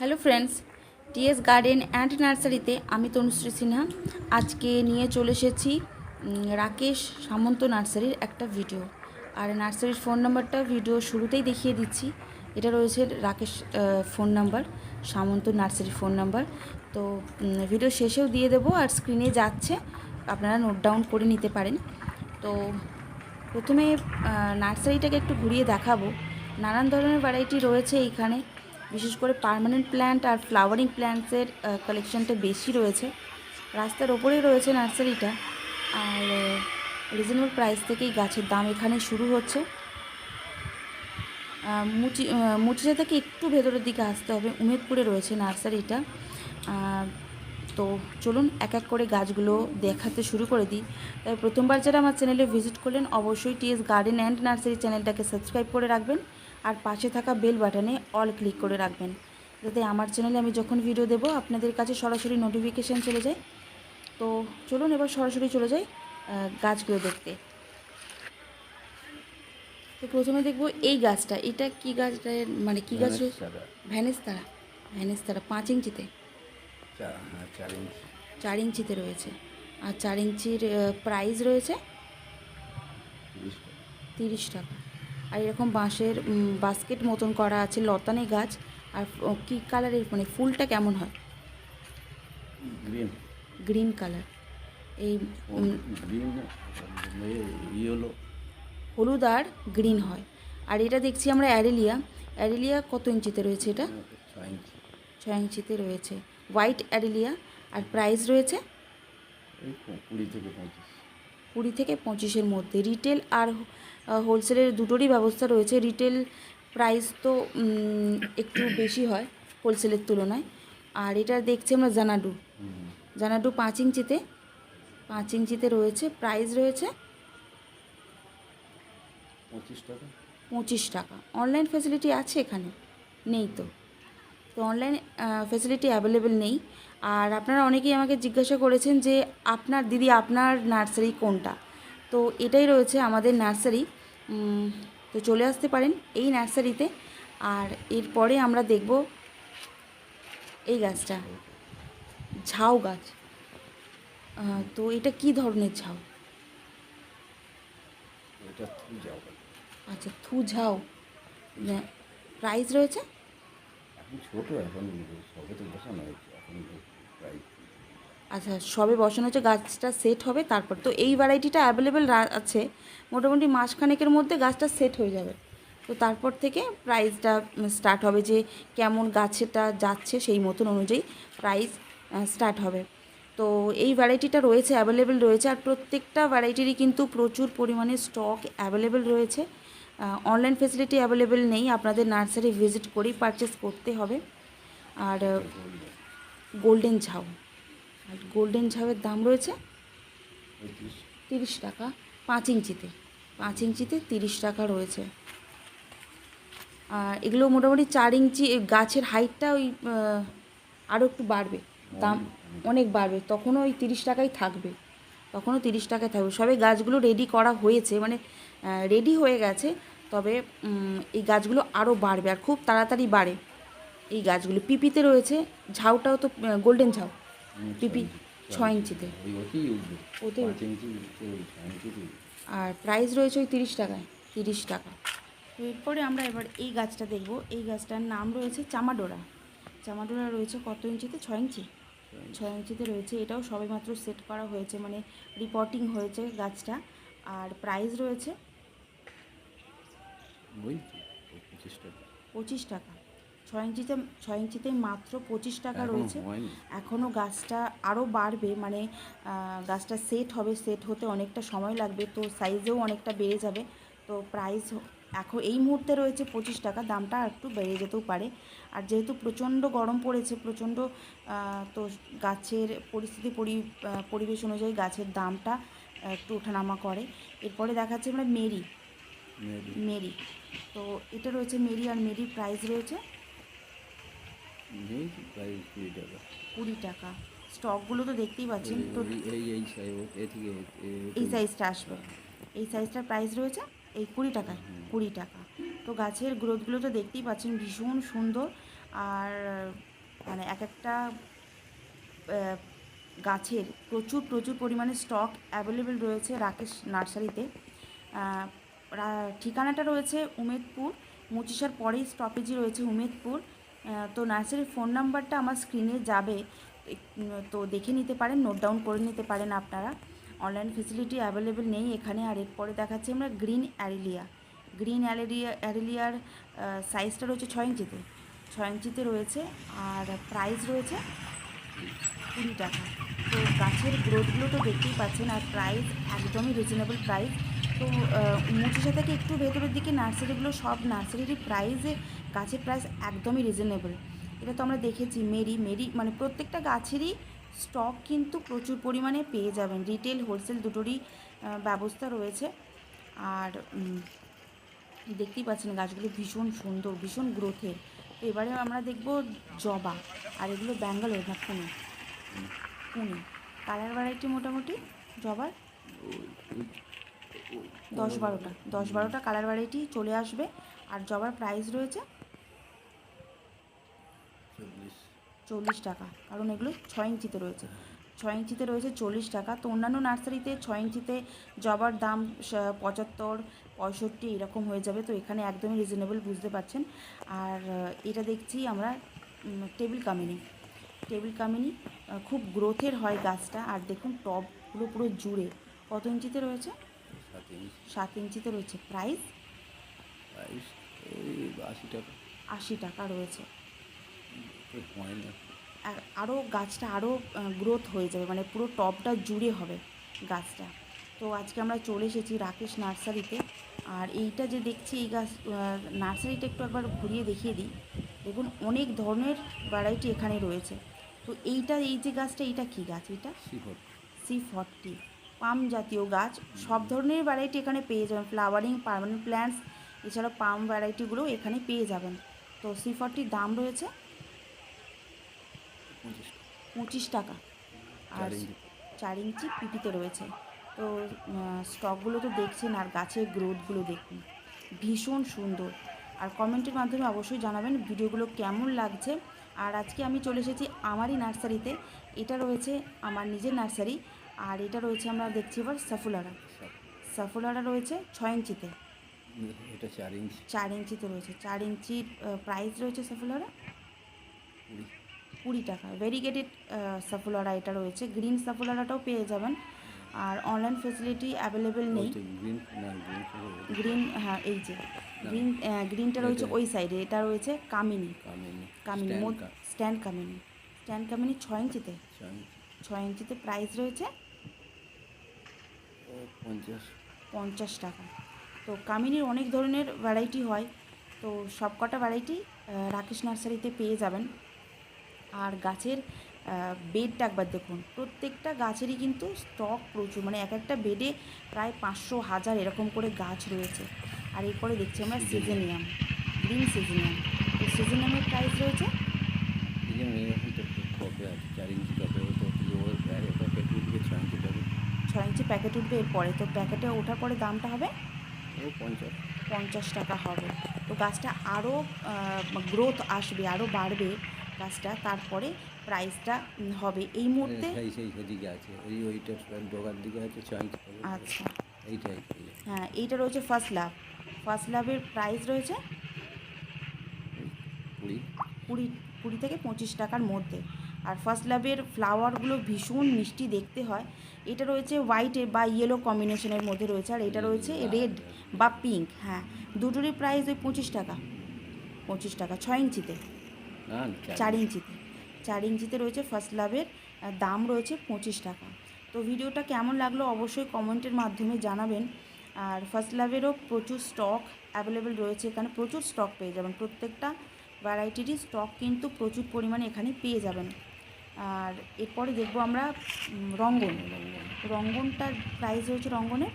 Hello friends, TS garden and নার্সারিতে আমি তনুশ্রী সিনহা আজকে নিয়ে চলে এসেছি রাকেশ সামন্ত নার্সারির একটা ভিডিও। আর নার্সারির ফোন নাম্বারটা ভিডিও শুরুতেই দেখিয়ে দিচ্ছি। এটা রয়েছে রাকেশ ফোন নাম্বার, সামন্ত নার্সারির ফোন নাম্বার। তো ভিডিও শেষেও দিয়ে দেবো, আর স্ক্রিনে যাচ্ছে, আপনারা নোট ডাউন করে নিতে পারেন। তো প্রথমে নার্সারিটাকে একটু ঘুরিয়ে দেখাবো। নানান ধরনের ভ্যারাইটি রয়েছে এইখানে, বিশেষ করে পার্মানেন্ট প্ল্যান্ট আর ফ্লাওয়ারিং প্ল্যান্টসের কালেকশানটা বেশি রয়েছে। রাস্তার ওপরেই রয়েছে নার্সারিটা, আর রিজনেবল প্রাইস থেকেই গাছের দাম এখানে শুরু হচ্ছে। মুচিশা থেকে একটু ভেতরের দিকে আসতে হবে, উমেদপুরে রয়েছে নার্সারিটা। তো চলুন এক এক করে গাছগুলো দেখাতে শুরু করে দিই। তাই প্রথমবার যারা আমার চ্যানেলে ভিজিট করলেন, অবশ্যই টিএস গার্ডেন অ্যান্ড নার্সারি চ্যানেলটাকে সাবস্ক্রাইব করে রাখবেন, আর পাশে থাকা বেল বাটনে অল ক্লিক করে রাখবেন, যাতে আমার চ্যানেলে আমি যখন ভিডিও দেবো আপনাদের কাছে সরাসরি নোটিফিকেশান চলে যায়। তো চলুন এবার সরাসরি চলে যাই গাছগুলো দেখতে। তো প্রথমে দেখব এই গাছটা, এটা কি গাছটা, মানে কি গাছ? ভ্যানেস্তারা। ভ্যানেস্তারা 5 ইঞ্চিতে, 4 ইঞ্চিতে রয়েছে। আর 4 ইঞ্চির প্রাইস রয়েছে 30 টাকা। আর এরকম বাঁশের বাস্কেট মতন করা আছে, লতানে গাছ। আর কী কালারের, মানে ফুলটা কেমন হয়? Green colour. এই হলুদ আর গ্রিন হয়। আর এটা দেখছি আমরা অ্যারেলিয়া। অ্যারেলিয়া কত ইঞ্চিতে রয়েছে? এটা 6 ইঞ্চিতে রয়েছে, হোয়াইট অ্যারেলিয়া। আর প্রাইস রয়েছে 20 থেকে 25-এর মধ্যে। রিটেল আর হোলসেলের দুটোরই ব্যবস্থা রয়েছে। রিটেল প্রাইস তো একটু বেশি হয় হোলসেলের তুলনায়। আর এটা দেখছি আমরা জানাডু। জানাডু 5 ইঞ্চিতে, 5 ইঞ্চিতে রয়েছে। প্রাইস রয়েছে 25 টাকা। অনলাইন ফ্যাসিলিটি আছে এখানে? নেই তো। তো অনলাইন ফ্যাসিলিটি অ্যাভেলেবেল নেই। আর আপনারা অনেকেই আমাকে জিজ্ঞাসা করেছেন যে আপনার দিদি, আপনার নার্সারি কোনটা? তো এটাই রয়েছে আমাদের নার্সারি। তো চলে আসতে পারেন এই নার্সারিতে। আর এরপরে আমরা দেখব এই গাছটা, ঝাউ গাছ। তো এটা কি ধরনের ঝাউ? আচ্ছা, থু ঝাউ। প্রাইস রয়েছে আচ্ছা, সবে বসানো হচ্ছে, গাছটা সেট হবে তারপর। তো এই ভ্যারাইটিটা অ্যাভেলেবেল আছে, মোটামুটি মাসখানেকের মধ্যে গাছটা সেট হয়ে যাবে। তো তারপর থেকে প্রাইসটা স্টার্ট হবে, যে কেমন গাছেটা যাচ্ছে সেই মতন অনুযায়ী প্রাইস স্টার্ট হবে। তো এই ভ্যারাইটিটা রয়েছে, অ্যাভেলেবেল রয়েছে। আর প্রত্যেকটা ভ্যারাইটিরই কিন্তু প্রচুর পরিমাণে স্টক অ্যাভেলেবেল রয়েছে। অনলাইন ফেসিলিটি অ্যাভেলেবেল নেই, আপনাদের নার্সারি ভিজিট করেই পারচেস করতে হবে। আর গোল্ডেন ঝাউ, আর গোল্ডেন ঝাউয়ের দাম রয়েছে 30 টাকা। 5 ইঞ্চিতে, 5 ইঞ্চিতে 30 টাকা রয়েছে। আর এগুলো মোটামুটি 4 ইঞ্চি। গাছের হাইটটা ওই আরও একটু বাড়বে, দাম অনেক বাড়বে, তখনও ওই 30 টাকাই থাকবে, তখনও 30 টাকায় থাকবে। সবে গাছগুলো রেডি করা হয়েছে, মানে রেডি হয়ে গেছে, তবে এই গাছগুলো আরও বাড়বে, আর খুব তাড়াতাড়ি বাড়ে এই গাছগুলো। পিপিতে রয়েছে, ঝাউটাও তো গোল্ডেন ঝাউ, পিপি 6 ইঞ্চিতে, ওতে। আর প্রাইস রয়েছে ওই 30 টাকায়, 30 টাকা। তো এরপরে আমরা এবার এই গাছটা দেখব। এই গাছটার নাম রয়েছে চামাডোরা। চামাডোরা রয়েছে কত ইঞ্চিতে? 6 ইঞ্চি, 6 ইঞ্চিতে রয়েছে। এটাও সবেমাত্র সেট করা হয়েছে, মানে রিপোর্টিং হয়েছে গাছটা। আর প্রাইস রয়েছে 25 টাকা। 6 ইঞ্চিতে মাত্র 25 টাকা রয়েছে। এখনও গাছটা আরও বাড়বে, মানে গাছটা সেট হবে, সেট হতে অনেকটা সময় লাগবে, তো সাইজেও অনেকটা বেড়ে যাবে। তো প্রাইস এখন এই মুহূর্তে রয়েছে 25 টাকা, দামটা একটু বেড়ে যেতেও পারে। আর যেহেতু প্রচণ্ড গরম পড়েছে, প্রচণ্ড, তো গাছের পরিস্থিতি পরিবেশ অনুযায়ী গাছের দামটা একটু ওঠানামা করে। এরপরে দেখাচ্ছি আমরা মেরি। মেরি, তো এটা রয়েছে মেরি। আর মেরির প্রাইস রয়েছে 20 টাকা। স্টকগুলো তো দেখতেই পাচ্ছেন। তো এই সাইজটা আসবে, এই সাইজটার প্রাইস রয়েছে এই 20 টাকায়, 20 টাকা। তো গাছের গ্রোথগুলো তো দেখতেই পাচ্ছেন, ভীষণ সুন্দর। আর মানে এক একটা গাছের প্রচুর প্রচুর পরিমাণে স্টক অ্যাভেলেবেল রয়েছে রাকেশ নার্সারিতে। ঠিকানাটা রয়েছে উমেদপুর, মুচিশার পরেই স্টপেজই রয়েছে উমেদপুর। তো নার্সারির ফোন নাম্বারটা আমার স্ক্রিনে যাবে, তো দেখে নিতে পারেন, নোট ডাউন করে নিতে পারেন আপনারা। অনলাইন ফেসিলিটি অ্যাভেলেবেল নেই এখানে। আর এরপরে দেখাচ্ছি আমরা গ্রিন অ্যারেলিয়ার সাইজটা রয়েছে 6 ইঞ্চিতে, 6 ইঞ্চিতে রয়েছে। আর প্রাইস রয়েছে 20 টাকা। তো গাছের গ্রোথগুলো তো দেখতেই পাচ্ছেন, আর প্রাইস একদমই রিজনেবল প্রাইস। তো মুচিশা থেকে একটু ভেতরের দিকে নার্সারিগুলো, সব নার্সারিরই প্রাইসে গাছের প্রাইস একদমই রিজনেবল। এটা তো আমরা দেখেছি মেরি মানে প্রত্যেকটা গাছেরই স্টক কিন্তু প্রচুর পরিমাণে পেয়ে যাবেন, রিটেল হোলসেল দুটোরই ব্যবস্থা রয়েছে। আর দেখতেই পাচ্ছেন গাছগুলো ভীষণ সুন্দর, ভীষণ গ্রোথের। তো এবারে আমরা দেখব জবা। আর এগুলো ব্যাঙ্গালোর না পুনে, পুনে কালার ভ্যারাইটি মোটামুটি জবার 10-12টা কালার ভ্যারাইটি চলে আসবে। আর জবার প্রাইস রয়েছে 40 টাকা, কারণ এগুলো 6 ইঞ্চিতে রয়েছে, 6 ইঞ্চিতে রয়েছে 40 টাকা। তো অন্যান্য নার্সারিতে 6 ইঞ্চিতে জবার দাম 75-65 এরকম হয়ে যাবে, তো এখানে একদমই রিজনেবল, বুঝতে পারছেন। আর এটা দেখছি আমরা টেবিল কামিনী, খুব গ্রোথের হয় গাছটা। আর দেখুন টবগুলো পুরো জুড়ে। কত ইঞ্চিতে রয়েছে? 7 ইঞ্চিতে রয়েছে। প্রাইস 80 টাকা রয়েছে। আরও গাছটা আরও গ্রোথ হয়ে যাবে, মানে পুরো টবটা জুড়ে হবে গাছটা। তো আজকে আমরা চলে এসেছি রাকেশ নার্সারিতে। আর এইটা যে দেখছি এই গাছ, নার্সারিটা একটু একবার ঘুরিয়ে দেখিয়ে দিই। দেখুন অনেক ধরনের ভ্যারাইটি এখানে রয়েছে। তো এই যে গাছটা, এইটা কী গাছ? এটা C40 পাম জাতীয় গাছ। সব ধরনের ভ্যারাইটি এখানে পেয়ে যাবেন, ফ্লাওয়ারিং, পার্মানেন্ট প্ল্যান্টস, এছাড়াও পাম ভ্যারাইটিগুলো এখানে পেয়ে যাবেন। তো C40 দাম রয়েছে 25 টাকা। আর 4 ইঞ্চি পিপিতে রয়েছে। তো স্টকগুলো তো দেখছেন, আর গাছের গ্রোথগুলো দেখুন, ভীষণ সুন্দর। আর কমেন্টের মাধ্যমে অবশ্যই জানাবেন ভিডিওগুলো কেমন লাগছে। আর আজকে আমি চলে এসেছি আমারই নার্সারিতে। এটা রয়েছে আমার নিজের নার্সারি। আর এটা রয়েছে, আমরা দেখছি এবার সাফুলারা রয়েছে 6 ইঞ্চিতে, এটা 4 ইঞ্চিতে রয়েছে। 4 ইঞ্চির প্রাইস রয়েছে সাফুলারা 20 টাকা। ভেরিগেটেড সাফুলারা এটা রয়েছে। গ্রিন সাফুলারাটাও পেয়ে যাবেন। আর অনলাইন ফেসিলিটি অ্যাভেলেবেল নেই। গ্রিন, হ্যাঁ এই যে গ্রিনটা রয়েছে ওই সাইডে। এটা রয়েছে কামিনী স্ট্যান্ড কামিনী 6 ইঞ্চিতে, 6 ইঞ্চিতে প্রাইস রয়েছে 50 টাকা। তো কামিনীর অনেক ধরনের ভ্যারাইটি হয়, তো সব কটা ভ্যারাইটি রাকেশ নার্সারিতে পেয়ে যাবেন। আর গাছের বেডটা একবার দেখুন, প্রত্যেকটা গাছেরই কিন্তু স্টক প্রচুর, মানে এক একটা বেডে প্রায় 500-1000 এরকম করে গাছ রয়েছে। আর এরপরে দেখছি আমরা সিজেনিয়াম, গ্রিন সিজেনিয়াম। তো সিজেনিয়ামের প্রাইস রয়েছে 6 ইঞ্চি প্যাকেট উঠবে এরপরে। তো প্যাকেটে ওঠার পরে দামটা হবে 50 টাকা হবে। তো গাছটা আরও গ্রোথ আসবে, আরও বাড়বে গাছটা, তারপরে প্রাইসটা হবে। এই মুহূর্তে আচ্ছা, হ্যাঁ এইটা রয়েছে ফার্স্ট লাভের প্রাইস রয়েছে 20 থেকে 25 টাকার মধ্যে। আর ফার্স্ট লাভের ফ্লাওয়ারগুলো ভীষণ মিষ্টি দেখতে হয়। এটা রয়েছে হোয়াইট বা ইয়েলো কম্বিনেশনের মধ্যে রয়েছে। আর এটা রয়েছে রেড বা পিঙ্ক। হ্যাঁ, দুটোরই প্রাইস ওই 25 টাকা। 6 ইঞ্চিতে, 4 ইঞ্চিতে রয়েছে ফার্স্ট লাভের দাম রয়েছে 25 টাকা। তো ভিডিওটা কেমন লাগলো অবশ্যই কমেন্টের মাধ্যমে জানাবেন। আর ফার্স্ট লাভেরও প্রচুর স্টক অ্যাভেলেবেল রয়েছে, এখানে প্রচুর স্টক পেয়ে যাবেন, প্রত্যেকটা ভ্যারাইটিরই স্টক কিন্তু প্রচুর পরিমাণে এখানে পেয়ে যাবেন। আর এরপরে দেখবো আমরা রঙ্গনটার প্রাইস রয়েছে রঙ্গনের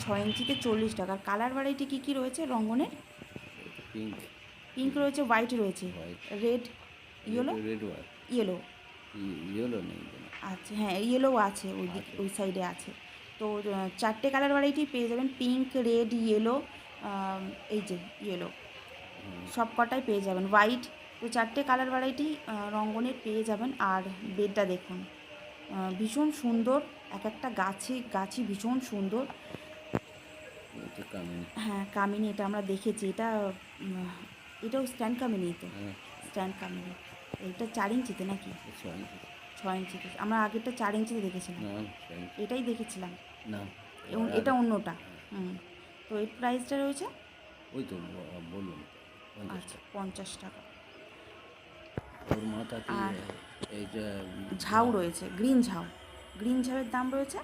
6 ইঞ্চিতে 40 টাকা। কালার ভ্যারাইটি কী কী রয়েছে রঙ্গনের? পিঙ্ক রয়েছে, হোয়াইট রয়েছে, রেড, ইয়েলো আচ্ছা, হ্যাঁ ইয়েলো আছে, ওই সাইডে আছে। তো 4টে কালার ভ্যারাইটি পেয়ে যাবেন, পিঙ্ক, রেড, ইয়েলো, এই যে ইয়েলো। সব কটাই পেয়ে যাবেন। হোয়াইট তো 4টে কালার ভ্যারাইটি রঙ্গনের পেয়ে যাবেন। আর বেডটা দেখুন ভীষণ সুন্দর, এক একটা গাছই ভীষণ সুন্দর। হ্যাঁ কামিনী, এটা আমরা দেখেছি, এটাও স্ট্যান্ড কামিনী, তো স্ট্যান্ড কামিনী। এটা 4 ইঞ্চিতে নাকি 6 ইঞ্চিতে? আমরা আগেরটা 4 ইঞ্চিতে দেখেছিলাম, এটাই দেখেছিলাম না, এটা অন্যটা। তো এর প্রাইসটা রয়েছে ওই তো বললাম, আচ্ছা 50 টাকা। ওর মাথাতে আর এই যে ঝাউ রয়েছে, গ্রিন ঝাউয়ের দাম রয়েছে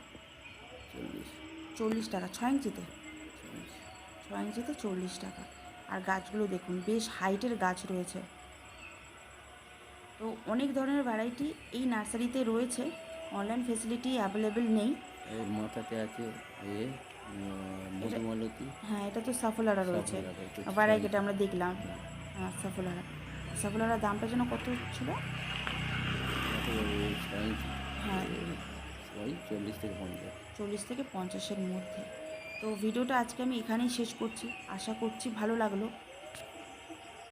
40 টাকা 6 ইঞ্চিতে। 6 ইঞ্চিতে 40 টাকা। আর গাছগুলো দেখুন বেশ হাইটের গাছ রয়েছে। তো অনেক ধরনের ভ্যারাইটি এই নার্সারিতে রয়েছে, অনলাইন ফেসিলিটি অ্যাভেলেবেল নেই। ওর মাথাতে আছে মধুমালতী। হ্যাঁ এটা তো সাফোলারা রয়েছে, ভ্যারাইটিটা আমরা দেখলাম। হ্যাঁ সাফোলারা দামটা যেন কত ছিল? হ্যাঁ 40 থেকে 50-এর মধ্যে। তো ভিডিওটা আজকে আমি এখানেই শেষ করছি, আশা করছি ভালো লাগলো।